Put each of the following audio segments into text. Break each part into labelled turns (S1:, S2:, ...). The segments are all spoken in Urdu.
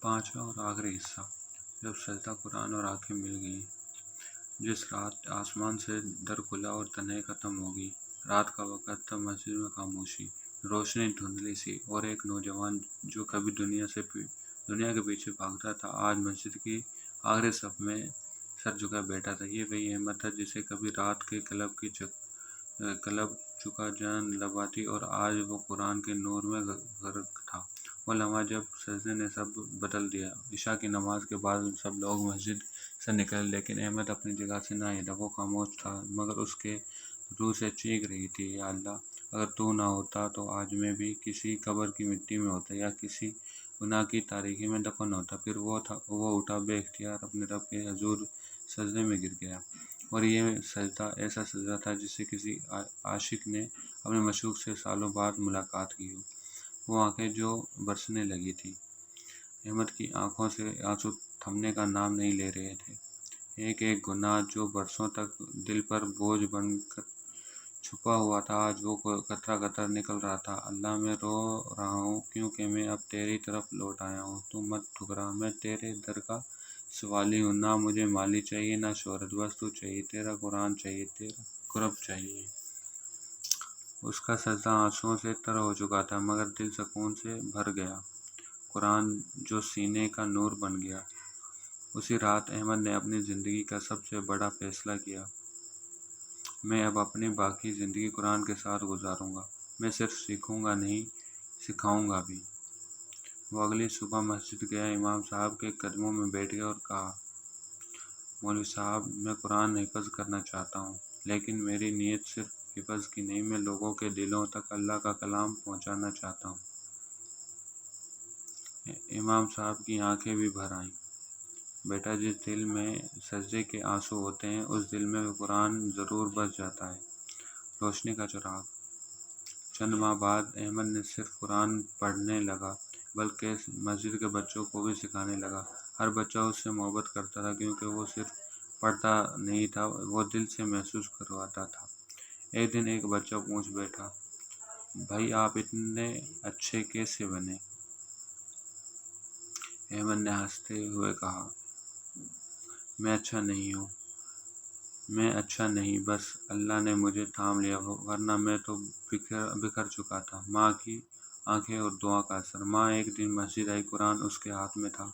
S1: پانچواں اور آخری حصہ، جب سجدہ قرآن اور آنکھیں مل گئیں۔ جس رات آسمان سے در کھلا اور تنہائی ختم ہو گئی۔ رات کا وقت تھا، مسجد میں خاموشی، روشنی دھندلی سی، اور ایک نوجوان جو کبھی دنیا کے پیچھے بھاگتا تھا، آج مسجد کی آخری صف میں سر جھکائے بیٹھا تھا۔ یہ وہی احمد تھا جسے کبھی رات کے کلب چکا جان لباتی، اور آج وہ قرآن کے نور میں غرق تھا۔ وہ لمحہ جب سجدے نے سب بدل دیا۔ عشاء کی نماز کے بعد سب لوگ مسجد سے نکلے، لیکن احمد اپنی جگہ سے نہ ہلا۔ وہ خاموش تھا، مگر اس کے روح سے چیخ رہی تھی، یا اللہ، اگر تو نہ ہوتا تو آج میں بھی کسی قبر کی مٹی میں ہوتا، یا کسی گناہ کی تاریکی میں دفن ہوتا۔ پھر وہ اٹھا، بے اختیار اپنے رب کے حضور سجدے میں گر گیا۔ اور یہ سجدہ ایسا سجدہ تھا جسے کسی عاشق نے اپنے معشوق سے سالوں بعد ملاقات کی ہو۔ وہ آنکھیں جو برسنے لگی تھیں، احمد کی آنکھوں سے آنسو تھمنے کا نام نہیں لے رہے تھے۔ ایک ایک گناہ جو برسوں تک دل پر بوجھ بن کر چھپا ہوا تھا، آج وہ قطرہ قطرہ نکل رہا تھا۔ اللہ، میں رو رہا ہوں کیونکہ میں اب تیری طرف لوٹ آیا ہوں۔ تو مت ٹھکرا، میں تیرے در کا سوالی ہوں۔ نہ مجھے مالی چاہیے، نہ شہرت، بس تو چاہیے، تیرا قرآن چاہیے، تیرا قرب چاہیے۔ اس کا سجدہ آنسوؤں سے تر ہو چکا تھا، مگر دل سکون سے بھر گیا۔ قرآن جو سینے کا نور بن گیا۔ اسی رات احمد نے اپنی زندگی کا سب سے بڑا فیصلہ کیا۔ میں اب اپنی باقی زندگی قرآن کے ساتھ گزاروں گا۔ میں صرف سیکھوں گا نہیں، سکھاؤں گا بھی۔ وہ اگلی صبح مسجد گیا، امام صاحب کے قدموں میں بیٹھ گیا اور کہا، مولوی صاحب، میں قرآن حفظ کرنا چاہتا ہوں، لیکن میری نیت صرف حفظ کی نہیں، میں لوگوں کے دلوں تک اللہ کا کلام پہنچانا چاہتا ہوں۔ امام صاحب کی آنکھیں بھی بھر آئیں۔ بیٹا، جس دل میں سجدے کے آنسو ہوتے ہیں، اس دل میں قرآن ضرور بس جاتا ہے۔ روشنی کا چراغ۔ چند ماہ بعد احمد نہ صرف قرآن پڑھنے لگا، بلکہ مسجد کے بچوں کو بھی سکھانے لگا۔ ہر بچہ اس سے محبت کرتا تھا، کیونکہ وہ صرف پڑھتا نہیں تھا، وہ دل سے محسوس کرواتا تھا۔ ایک دن ایک بچہ پوچھ بیٹھا، بھائی، آپ اتنے اچھے کیسے بنے؟ احمد نے ہنستے ہوئے کہا، میں اچھا نہیں، بس اللہ نے مجھے تھام لیا، ورنہ میں تو بکھر چکا تھا۔ ماں کی آنکھیں اور دعا کا اثر۔ ماں ایک دن مسجد آئی، قرآن اس کے ہاتھ میں تھا،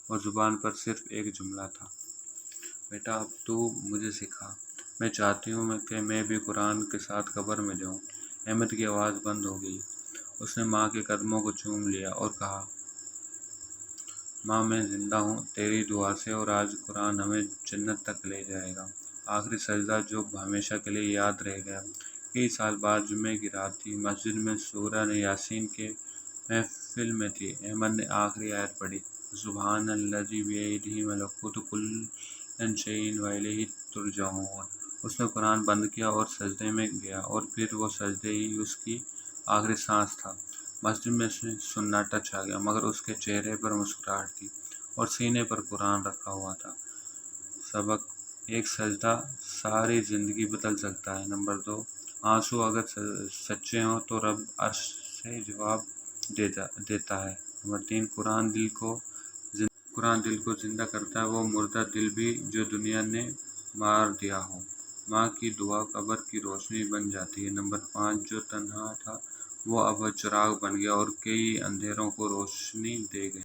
S1: اور زبان پر صرف ایک جملہ تھا، بیٹا، اب تو مجھے سکھا۔ میں چاہتی ہوں کہ میں بھی قرآن کے ساتھ قبر میں جاؤں۔ احمد کی آواز بند ہو گئی۔ اس نے ماں کے قدموں کو چوم لیا اور کہا، ماں، میں زندہ ہوں تیری دعا سے، اور آج قرآن ہمیں جنت تک لے جائے گا۔ آخری سجدہ جو ہمیشہ کے لیے یاد رہ گیا۔ کئی سال بعد جمعے کی رات تھی، مسجد میں سورہ یاسین کے محفل میں تھی۔ احمد نے آخری آیت پڑھی، سبحان الذی بیدہ ملکوت کل شیء والیہ ترجعون۔ اس نے قرآن بند کیا اور سجدے میں گیا، اور پھر وہ سجدہ ہی اس کی آخری سانس تھا۔ مسجد میں سناٹا چھا گیا، مگر اس کے چہرے پر مسکراہٹ تھی، اور سینے پر قرآن رکھا ہوا تھا۔ سبق: ایک سجدہ ساری زندگی بدل سکتا ہے۔ نمبر 2، آنسو اگر سچے ہوں تو رب عرش سے جواب دیتا ہے۔ نمبر 3، قرآن دل کو زندہ کرتا ہے، وہ مردہ دل بھی جو دنیا نے مار دیا ہو۔ ماں کی دعا قبر کی روشنی بن جاتی ہے۔ نمبر 5، جو تنہا تھا وہ اب چراغ بن گیا، اور کئی اندھیروں کو روشنی دے گیا۔